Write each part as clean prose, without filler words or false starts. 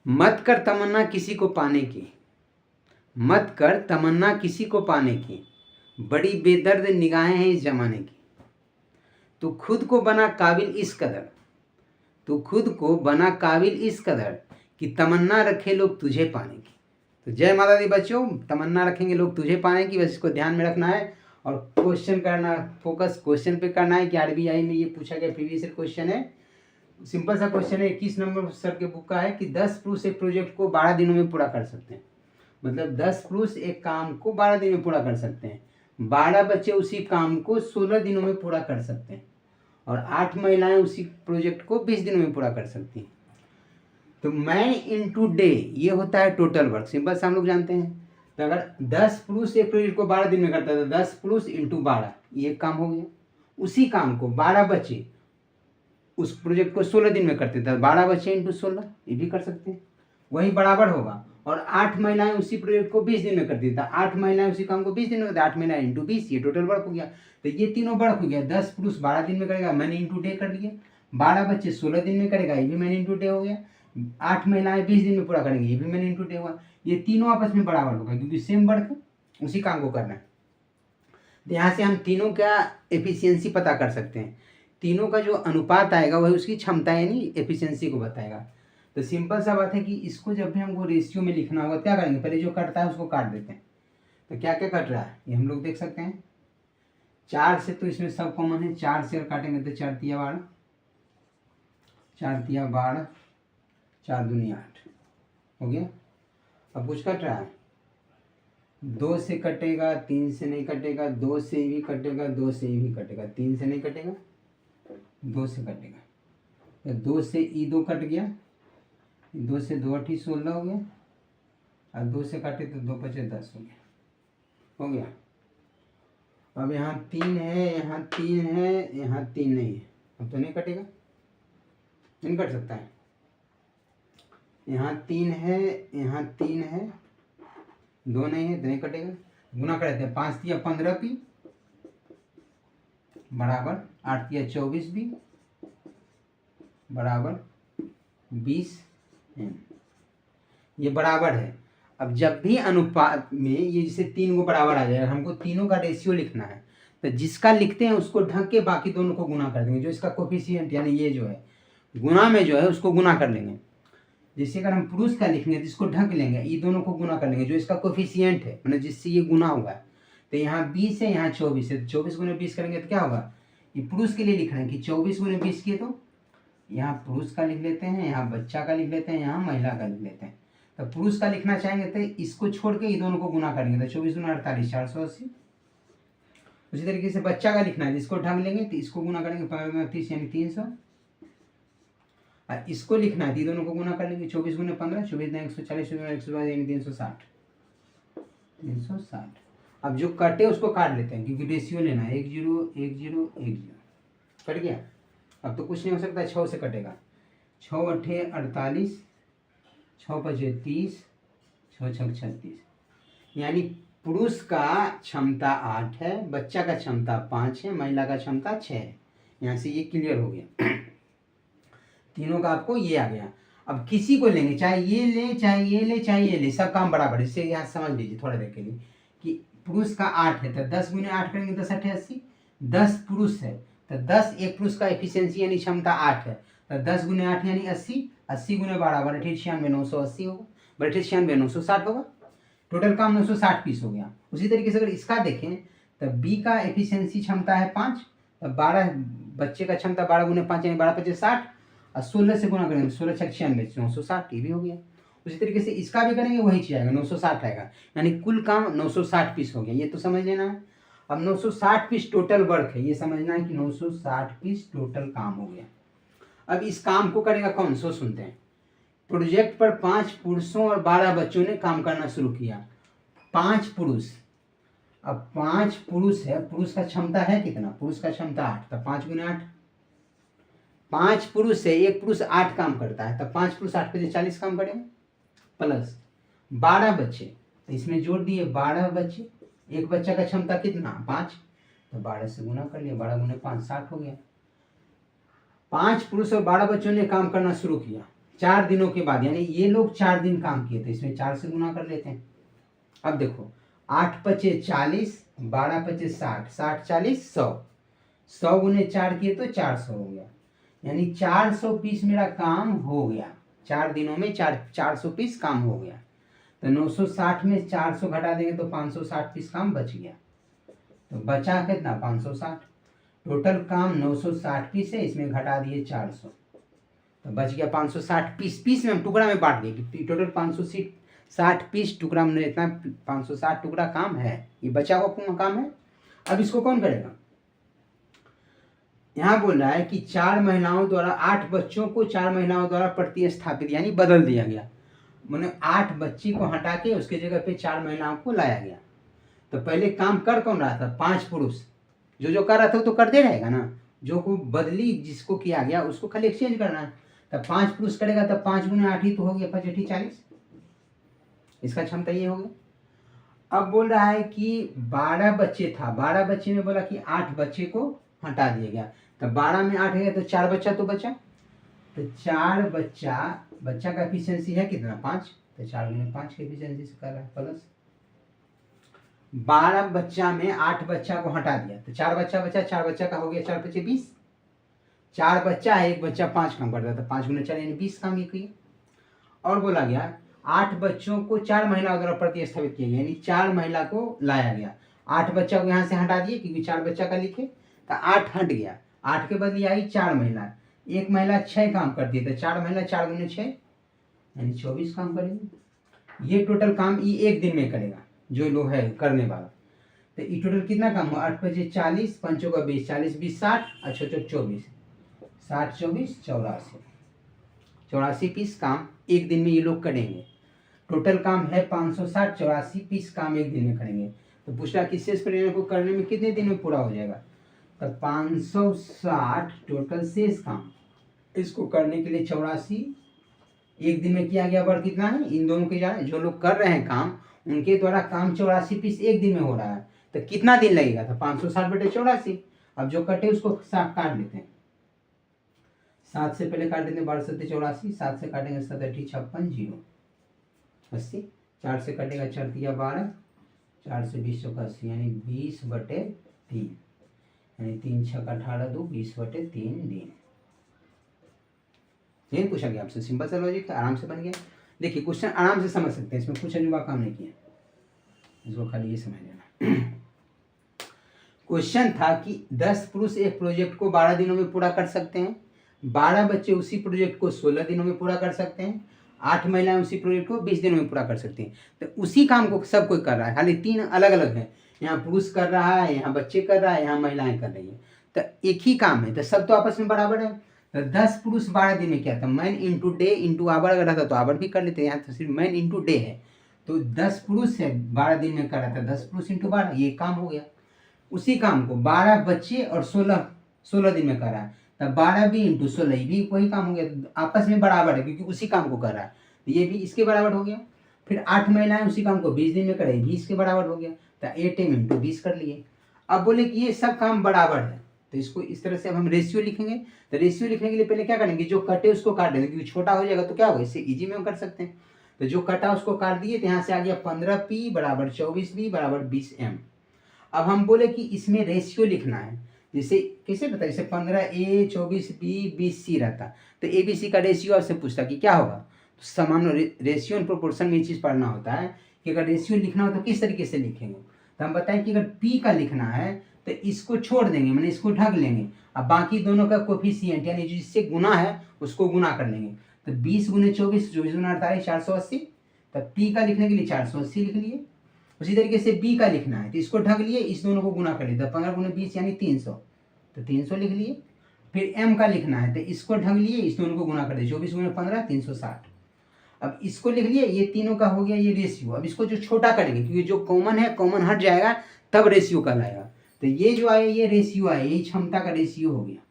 मत कर तमन्ना किसी को पाने की, मत कर तमन्ना किसी को पाने की, बड़ी बेदर्द निगाहें हैं इस जमाने की। तू खुद को बना काबिल इस कदर, तू खुद को बना काबिल इस कदर कि तमन्ना रखे लोग तुझे पाने की। तो जय माता दी बच्चों, तमन्ना रखेंगे लोग तुझे पाने की, बस इसको ध्यान में रखना है और क्वेश्चन करना, फोकस क्वेश्चन पे करना है कि आरबीआई में ये पूछा गया प्रीवियस ईयर क्वेश्चन है। सिंपल सा क्वेश्चन है, 21 नंबर सर के बुक का है कि 10 पुरुष एक प्रोजेक्ट को 12 दिनों में पूरा कर सकते हैं। मतलब 10 पुरुष एक काम को 12 दिन में पूरा कर सकते हैं, 12 बच्चे उसी काम को 16 दिनों में पूरा कर सकते हैं और 8 महिलाएं उसी प्रोजेक्ट को 20 दिनों में पूरा कर सकती हैं। तो मैन इनटू डे ये होता है टोटल वर्क, सिंपल से हम लोग जानते हैं। तो अगर 10 पुरुष एक प्रोजेक्ट को 12 दिन में करता है तो 10 पुरुष इंटू 12 ये काम हो गया। उसी काम को 12 बच्चे उस प्रोजेक्ट को 16 दिन में करते थे, 12 बच्चे इंटू 16 ये भी कर सकते हैं, वही बराबर होगा। और 8 महिलाएं उसी प्रोजेक्ट को 20 दिन में करती थी, 8 महिलाएं उसी काम को 20 दिन में करती, 8 महिलाएं इंटू 20 ये टोटल वर्क हो गया। तो ये तीनों वर्क हो गया। 10 पुरुष 12 दिन में करेगा, मैंने इंटू डे कर दिया। 12 बच्चे 16 दिन में करेगा, ये भी मैंने इंटू डे हो गया। 8 महिलाएं 20 दिन में पूरा करेंगे, ये भी मैंने इंटू डे हुआ। ये तीनों आपस में बराबर होगा क्योंकि सेम वर्क है, उसी काम को करना है। तो यहाँ से हम तीनों का एफिशिएंसी पता कर सकते हैं। तीनों का जो अनुपात आएगा वही उसकी क्षमता यानी एफिशिएंसी को बताएगा। तो सिंपल सा बात है कि इसको जब भी हमको रेशियो में लिखना होगा क्या करेंगे, पहले जो कटता है उसको काट देते हैं। तो क्या क्या कट रहा है ये हम लोग देख सकते हैं। 4 से तो इसमें सब कॉमन है, 4 से अगर काटेंगे तो 4 तिया 12, 4 तिया 12, 4 दूनी 8 हो गया। अब कुछ कट रहा है, 2 से कटेगा, 3 से नहीं कटेगा, 2 से भी कटेगा, 2 से भी कटेगा, 3 से नहीं कटेगा, 2 से कटेगा। तो 2 से ई 2 कट गया, 2 से 2 8 16 हो गया, और 2 से काटे तो 2 5 10 हो गया। अब यहाँ 3 है, यहाँ 3 है, यहाँ 3 नहीं है, अब तो नहीं कटेगा, नहीं कट सकता है। यहाँ 3 है, यहाँ 3 है, 2 नहीं है तो नहीं कटेगा। गुना कर देते हैं, 5 तिया 15 पी बराबर 8 तिया 24 भी बराबर 20 ये बराबर है। अब जब भी अनुपात में ये जैसे 3 को बराबर आ जाएगा, हमको तीनों का रेशियो लिखना है तो जिसका लिखते हैं उसको ढक के बाकी दोनों को गुना कर देंगे। जो इसका कोफिशिएंट यानी ये जो है गुना में जो है उसको गुना कर लेंगे। जैसे अगर हम पुरुष का लिखेंगे तो इसको ढक लेंगे, ये दोनों को गुना कर लेंगे जो इसका कोफिशिएंट है, मतलब जिससे ये गुना हुआ है। तो यहाँ 20 है, यहाँ 24 है, तो 24 गुने 20 करेंगे तो क्या होगा, ये पुरुष के लिए लिख रहे हैं कि 24 गुने 20 किए तो यहाँ पुरुष का लिख लेते हैं, यहाँ बच्चा का लिख लेते हैं, यहाँ महिला का लिख लेते हैं। तो पुरुष का लिखना चाहेंगे तो इसको छोड़ के ये दोनों को गुना करेंगे तो 24 गुना 48 480। उसी तरीके से बच्चा का लिखना है, इसको ढंग लेंगे तो इसको गुना करेंगे 30 यानी 300, और इसको लिखना है तो दोनों को गुना कर लेंगे 24 गुने 15, 24 140 120 यानी 360 360। अब जो कटे उसको काट लेते हैं क्योंकि रेशियो लेना है, 1 0 1 0 1 0 कट गया। अब तो कुछ नहीं हो सकता, 6 से कटेगा, 6 8 48, 6 5 30, 6 6 36 यानी पुरुष का क्षमता 8 है, बच्चा का क्षमता 5 है, महिला का क्षमता 6 है। यहाँ से ये क्लियर हो गया, तीनों का आपको ये आ गया। अब किसी को लेंगे, चाहे ये ले चाहे ये ले चाहे ये ले, सब काम बराबर। इससे यहाँ समझ लीजिए थोड़ा देर के लिए कि पुरुष का 8 है तो 10 गुने 8 करेंगे 10 8 80, 10 पुरुष है तो 10 एक पुरुष का एफिशिएंसी यानी क्षमता 8 है तो 10 गुने 8 यानी 80, 80 गुने 12 बराबर 96 980 होगा, बराबर 96 960 होगा। टोटल काम 960 पीस हो गया। उसी तरीके से अगर इसका देखें तो बी का एफिशिएंसी क्षमता है 5, तो 12 बच्चे का क्षमता 12 गुने 5 यानी 12 5 60, और 16 से गुना करेंगे 16 6 96 960 ये भी हो गया। उसी तरीके से इसका भी करेंगे वही चीज आएगा 960 आएगा, यानी कुल काम 960 पीस हो गया। ये तो समझ लेना है। अब 960 पीस टोटल वर्क है, ये समझना है कि 960 पीस टोटल काम हो गया। अब इस काम को करेगा कौन, सो सुनते हैं। प्रोजेक्ट पर 5 पुरुषों और 12 बच्चों ने काम करना शुरू किया। 5 पुरुष, अब 5 पुरुष है, पुरुष का क्षमता है कितना, पुरुष का क्षमता 8, तो 5 गुने 8, 5 पुरुष है, एक पुरुष 8 काम करता है तो 5 पुरुष 8 पे 40 काम करेंगे, प्लस 12 बच्चे, तो इसमें जोड़ दिए 12 बच्चे, एक बच्चा का क्षमता कितना 5, तो 12 से गुना कर लिया, 12 गुने 5 60 हो गया। 5 पुरुष और 12 बच्चों ने काम करना शुरू किया, 4 दिनों के बाद, यानी ये लोग 4 दिन काम किए थे, इसमें 4 से गुना कर लेते हैं। अब देखो 8 पचे 40, 12 पचे 60, 60 40 100, 100 गुने 4 किए तो 400 हो गया, यानी 400 पीस मेरा काम हो गया। 4 दिनों में 400 पीस काम हो गया। तो 960 में 400 घटा देंगे तो 560 पीस काम बच गया। तो बचा कितना 560। टोटल काम 960 पीस है, इसमें घटा दिए 400 तो बच गया 560 पीस। पीस में हम टुकड़ा में बांट दिए कि टोटल 560 पीस टुकड़ा में इतना 560 टुकड़ा काम है, ये बचा हुआ काम है। अब इसको कौन करेगा? यहाँ बोल रहा है कि 4 महिलाओं द्वारा 8 बच्चों को 4 महिलाओं द्वारा प्रतिस्थापित यानी बदल दिया गया। मैंने 8 बच्ची को हटा के उसके जगह पे 4 महिलाओं को लाया गया। तो पहले काम कर कौन रहा था? 5 पुरुष। जो कर रहा था वो तो करते रहेगा ना, जो को बदली जिसको किया गया उसको खाली एक्सचेंज करना है। तब 5 पुरुष करेगा तब 5 गुने 8 ही तो हो गया, 5 8 40। इसका क्षमता ये हो गया। अब बोल रहा है कि 12 बच्चे था, 12 बच्चे में बोला कि 8 बच्चे को हटा दिया गया। तो 12 में 8 है तो 4 बच्चा तो बचा। तो 4 बच्चा का एफिशिएंसी है कितना? 5। तो 4 गुने 5 के एफिशिएंसी से कर रहा है प्लस 12 बच्चा में 8 बच्चा को हटा दिया तो 4 बच्चा बचा। 4 बच्चा का हो गया 4 पचे 20। 4 बच्चा है, एक बच्चा 5 काम करता है तो 5 गुने 4 यानी 20 काम ये किए। और बोला गया 8 बच्चों को 4 महिलाओं द्वारा प्रतिस्थापित किया गया, यानी 4 महिला को लाया गया। 8 बच्चा को यहाँ से हटा दिए क्योंकि 4 बच्चा का लिखे तो 8 हट गया। 8 के बदले आई 4 महिला, एक महिला 6 काम करती है तो 4 महिला 4 गुने 6 यानी 24 काम करेंगे। ये टोटल काम ये एक दिन में करेगा जो लोग है करने वाला। तो ये टोटल कितना काम हुआ? 8 पचे 40, 5 का 20, 40 20 60, अच्छा 24, 60 24 84, 84 पीस काम एक दिन में ये लोग करेंगे। टोटल काम है 560, 84 पीस काम एक दिन में करेंगे। तो पूछ रहा कि शेष परियोजना को करने में कितने दिन में पूरा हो जाएगा? तो 560 टोटल शेष काम, इसको करने के लिए 84 एक दिन में किया गया। वर्ग कितना है इन दोनों के जाने जो लोग कर रहे हैं काम उनके द्वारा काम 84 पीस एक दिन में हो रहा है। तो कितना दिन लगेगा? तो 560 बटे 84। अब जो कटे उसको साथ काट लेते हैं। 7 से पहले काट देते हैं 12 7 84, 7 से काटेंगे 7 8 56 0 80, 4 से कटेगा 4 3 12, 4 से 20 चौका 80 यानी 20 बटे 3 यानी 3 6 18 2 20 बटे 3 दिन। यही पूछा गया आपसे, सिंपल सा लॉजिक आराम से बन गया। देखिए क्वेश्चन आराम से समझ सकते हैं, इसमें कुछ अजूबा काम नहीं किया, इसको खाली ये समझ लेना। क्वेश्चन था कि 10 पुरुष एक प्रोजेक्ट को 12 दिनों में पूरा कर सकते हैं, 12 बच्चे उसी प्रोजेक्ट को 16 दिनों में पूरा कर सकते हैं, 8 महिलाएं उसी प्रोजेक्ट को 20 दिनों में पूरा कर सकती हैं। तो उसी काम को सब कोई कर रहा है, खाली 3 अलग अलग है। यहाँ पुरुष कर रहा है, यहाँ बच्चे कर रहा है, यहाँ महिलाएं कर रही है। तो एक ही काम है, तो सब तो आपस में बराबर है। तो 10 पुरुष 12 दिन में क्या था? Man into day into hour अगर रहता तो आवर भी कर लेते हैं, यहाँ तो सिर्फ मैन इंटू डे है। तो 10 पुरुष है 12 दिन में कर रहा था, 10 पुरुष इंटू 12 ये काम हो गया। उसी काम को 12 बच्चे और 16 दिन में कर रहा है, तब 12 भी इंटू 16 भी वही काम हो गया। तो आपस में बराबर है क्योंकि उसी काम को कर रहा है, तो ये भी इसके बराबर हो गया। फिर 8 महिलाएं उसी काम को 20 दिन में करे, 20 के बराबर हो गया। तो 8 इंटू 20 कर लिए। अब बोले कि ये सब काम बराबर है, तो इसको इस तरह से अब हम रेशियो लिखेंगे। तो रेशियो लिखने के लिए पहले क्या करेंगे? जो कटे उसको काट देंगे, क्योंकि छोटा हो जाएगा तो क्या होगा, इससे इजी में हम कर सकते हैं। तो जो कटा उसको काट दिए, तो यहाँ से आ गया 15p बराबर 24b बराबर 20m। अब हम बोले कि इसमें रेशियो लिखना है, जैसे कैसे रहता है, जैसे 15a 24b 20c रहता, तो ABC का रेशियो आपसे पूछता कि क्या होगा। तो समान रेशियो एंड प्रोपोर्शन में ये चीज़ पढ़ना होता है कि अगर रेशियो लिखना हो तो किस तरीके से लिखेंगे। तो हम बताएं कि अगर p का लिखना है तो इसको छोड़ देंगे, मैंने इसको ढक लेंगे, अब बाकी दोनों का कोफिशिएंट यानी जिससे गुना है उसको गुना कर लेंगे। तो 20 गुने 24, 24 गुना 48 480। तब p का लिखने के लिए 480 लिख लिए। उसी तरीके से b का लिखना है तो इसको ढक लिए, इस दोनों को गुना कर लिए, तो 15 गुने 20 यानी 300, तो 300 लिख लिए। फिर m का लिखना है तो इसको ढक लिए, इस दोनों को गुना कर दिए, 24 गुने 15 360। अब इसको लिख लिए, ये तीनों का हो गया ये रेशियो। अब इसको जो छोटा करेंगे क्योंकि जो कॉमन है कॉमन हट जाएगा तब रेशियो कहलाएगा। तो ये जो आया ये रेशियो आया, ये क्षमता का रेशियो हो गया।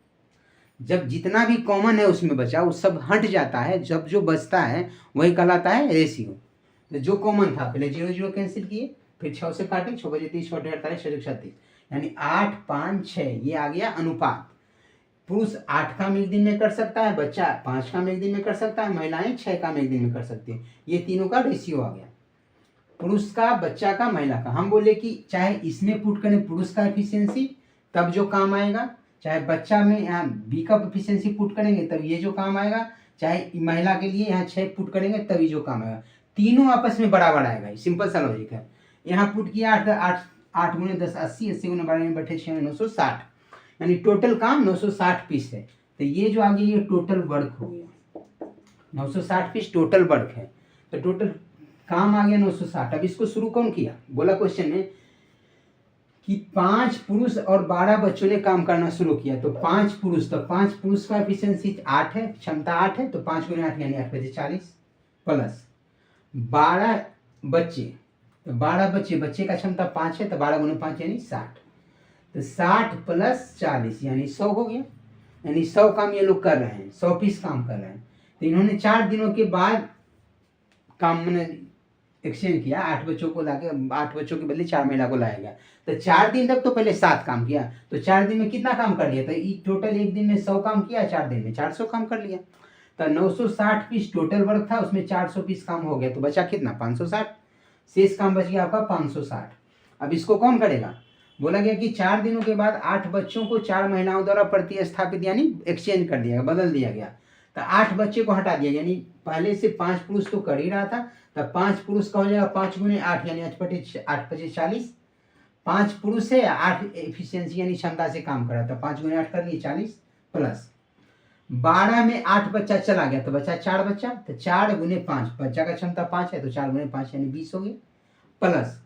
जब जितना भी कॉमन है उसमें बचा वो सब हट जाता है, जब जो बचता है वही कहलाता है रेशियो। तो जो कॉमन था पहले 0 0 कैंसिल किए, फिर 6 से काटे, 6 बजे 30 6 48 6 36 यानी 8 5 6 ये आ गया अनुपात। पुरुष 8 काम एक दिन में कर सकता है, बच्चा 5 काम एक दिन में कर सकता है, महिलाएं 6 काम एक दिन में कर सकती है। ये तीनों का रेशियो आ गया, पुरुष का, बच्चा का, महिला का। हम बोले कि चाहे इसमें पुट करें पुरुष का एफिशिएंसी तब जो काम आएगा, चाहे बच्चा में यहाँ बी का एफिशिएंसी पुट करेंगे तब ये जो काम आएगा, चाहे महिला के लिए यहाँ 6 पुट करेंगे तभी जो काम आएगा। तीनों आपस में बराबर आएगा, सिंपल सा लॉजिक है। यहाँ पुट किया 8 गुणे 10 80, 80 गुणे 12 बटे 6 960, यानी टोटल काम 960 पीस है। तो ये जो आगे ये टोटल वर्क हो गया, 960 पीस टोटल वर्क है। तो टोटल काम आ गया 960। अब इसको शुरू कौन किया, बोला क्वेश्चन में कि 5 पुरुष और 12 बच्चों ने काम करना शुरू किया। तो 5 पुरुष, तो 5 पुरुष का एफिशिएंसी 8 है, क्षमता 8 है, तो 5 गुणे 8 यानी 8 बजे 40 प्लस 12 बच्चे, तो 12 बच्चे, बच्चे का क्षमता 5 है, तो 12 गुणे 5 यानी 60, तो 60 प्लस 40 यानी 100 हो गया। यानी 100 काम ये लोग कर रहे हैं, 100 पीस काम कर रहे हैं। तो इन्होंने 4 दिनों के बाद काम मैंने एक्सचेंज किया, 8 बच्चों को लाके 8 बच्चों के बदले 4 महिला को लाया गया। तो 4 दिन तक तो पहले 7 काम किया, तो 4 दिन में कितना काम कर लिया, तो टोटल एक दिन में 100 काम किया, 4 दिन में 400 काम कर लिया। तो 960 पीस टोटल वर्क था, उसमें 400 पीस काम हो गया, तो बचा कितना 560, शेष काम बच गया आपका 560। अब इसको कौन करेगा, बोला गया कि 4 दिनों के बाद 8 बच्चों को 4 महिलाओं द्वारा प्रतिस्थापित यानी एक्सचेंज कर दिया, बदल दिया गया। तो 8 बच्चे को हटा दिया, यानी पहले से 5 पुरुष तो कर ही रहा था, तब 5 पुरुष का हो जाएगा 5 गुणे 8 यानी 8 बटे 40। 5 पुरुष है, 8 एफिशिएंसी यानी क्षमता से काम कर रहा था, 5 गुणे 8 कर लिए 40 प्लस 12 में 8 बच्चा चला गया, तो बचा 4 बच्चा, तो 4 गुणे 5, बच्चा का क्षमता 5 है, तो 4 गुणे 5 यानी 20 हो गया, प्लस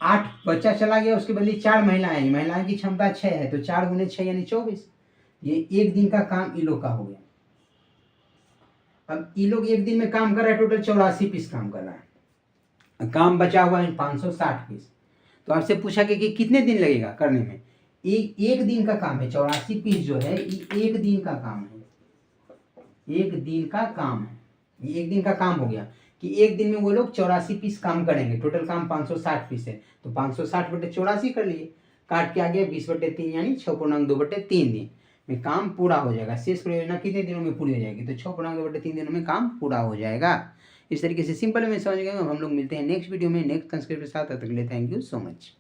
8 बच्चा चला गया, उसके बदले 4 महिलाएं, महिलाएं की क्षमता 6 है, तो 4 गुणे 6 यानी 24। ये एक दिन का काम ई लोग का हो गया। अब ई लोग एक दिन में काम कर रहा है, टोटल 84 पीस काम कर रहा है, काम बचा हुआ है 560 पीस। तो आपसे पूछा गया कि कितने दिन लगेगा करने में, एक दिन का काम है, 84 पीस जो है ये एक दिन का काम है, एक दिन का काम है, ये एक दिन का काम हो गया कि एक दिन में वो लोग 84 पीस काम करेंगे। टोटल काम 560 पीस है, तो 560 बटे 84 कर लिए, काट के आ गया 20 बटे 3 यानी 6.2 बटे 3 दिन में काम पूरा हो जाएगा। शेष परियोजना कितने दिनों में पूरी हो जाएगी, तो 6.2 बटे 3 दिनों में काम पूरा हो जाएगा। इस तरीके से सिंपल में समझ गए। हम लोग मिलते हैं नेक्स्ट वीडियो में नेक्स्ट कंसेप्ट के साथ। तब तक के लिए थैंक यू सो मच।